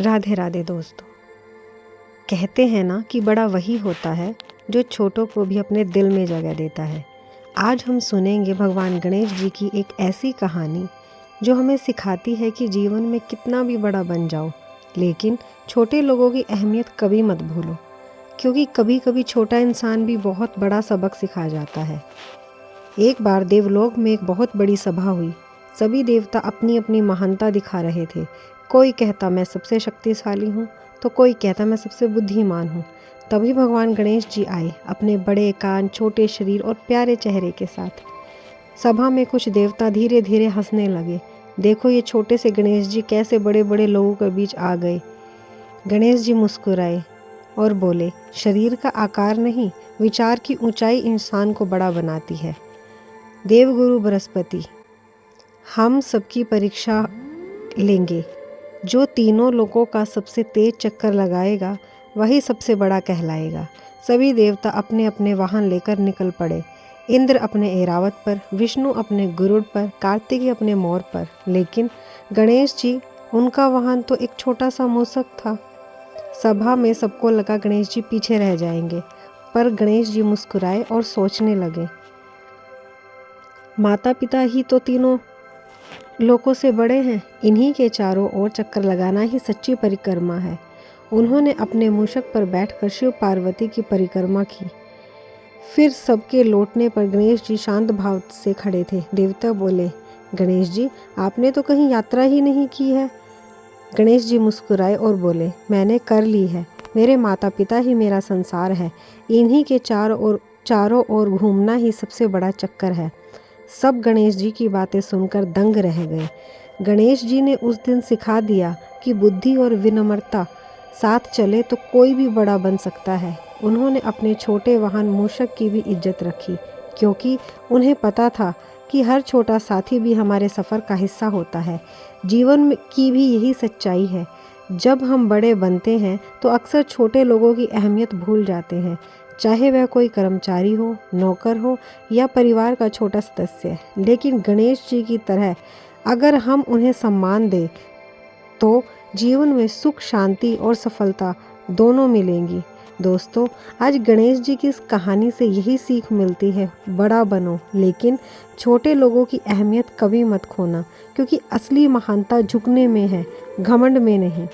राधे राधे दोस्तों। कहते हैं ना कि बड़ा वही होता है जो छोटों को भी अपने दिल में जगह देता है। आज हम सुनेंगे भगवान गणेश जी की एक ऐसी कहानी जो हमें सिखाती है कि जीवन में कितना भी बड़ा बन जाओ, लेकिन छोटे लोगों की अहमियत कभी मत भूलो, क्योंकि कभी कभी छोटा इंसान भी बहुत बड़ा सबक सिखा जाता है। एक बार देवलोक में एक बहुत बड़ी सभा हुई। सभी देवता अपनी अपनी महानता दिखा रहे थे। कोई कहता मैं सबसे शक्तिशाली हूँ, तो कोई कहता मैं सबसे बुद्धिमान हूँ। तभी भगवान गणेश जी आए, अपने बड़े कान, छोटे शरीर और प्यारे चेहरे के साथ। सभा में कुछ देवता धीरे धीरे हंसने लगे। देखो ये छोटे से गणेश जी कैसे बड़े बड़े लोगों के बीच आ गए। गणेश जी मुस्कुराए और बोले, शरीर का आकार नहीं, विचार की ऊंचाई इंसान को बड़ा बनाती है। देवगुरु बृहस्पति, हम सबकी परीक्षा लेंगे। जो तीनों लोगों का सबसे तेज चक्कर लगाएगा वही सबसे बड़ा कहलाएगा। सभी देवता अपने अपने वाहन लेकर निकल पड़े। इंद्र अपने ऐरावत पर, विष्णु अपने गरुड़ पर, कार्तिकेय अपने मोर पर, लेकिन गणेश जी, उनका वाहन तो एक छोटा सा मूषक था। सभा में सबको लगा गणेश जी पीछे रह जाएंगे, पर गणेश जी मुस्कुराए और सोचने लगे, माता पिता ही तो तीनों लोगों से बड़े हैं, इन्हीं के चारों ओर चक्कर लगाना ही सच्ची परिक्रमा है। उन्होंने अपने मूषक पर बैठकर शिव पार्वती की परिक्रमा की। फिर सबके लौटने पर गणेश जी शांत भाव से खड़े थे। देवता बोले, गणेश जी, आपने तो कहीं यात्रा ही नहीं की है। गणेश जी मुस्कुराए और बोले, मैंने कर ली है। मेरे माता पिता ही मेरा संसार है, इन्हीं के चारों ओर घूमना ही सबसे बड़ा चक्कर है। सब गणेश जी की बातें सुनकर दंग रह गए। गणेश जी ने उस दिन सिखा दिया कि बुद्धि और विनम्रता साथ चले तो कोई भी बड़ा बन सकता है। उन्होंने अपने छोटे वाहन मूषक की भी इज्जत रखी, क्योंकि उन्हें पता था कि हर छोटा साथी भी हमारे सफ़र का हिस्सा होता है। जीवन की भी यही सच्चाई है। जब हम बड़े बनते हैं तो अक्सर छोटे लोगों की अहमियत भूल जाते हैं, चाहे वह कोई कर्मचारी हो, नौकर हो या परिवार का छोटा सदस्य। लेकिन गणेश जी की तरह अगर हम उन्हें सम्मान दें तो जीवन में सुख, शांति और सफलता दोनों मिलेंगी। दोस्तों, आज गणेश जी की इस कहानी से यही सीख मिलती है, बड़ा बनो, लेकिन छोटे लोगों की अहमियत कभी मत खोना, क्योंकि असली महानता झुकने में है, घमंड में नहीं।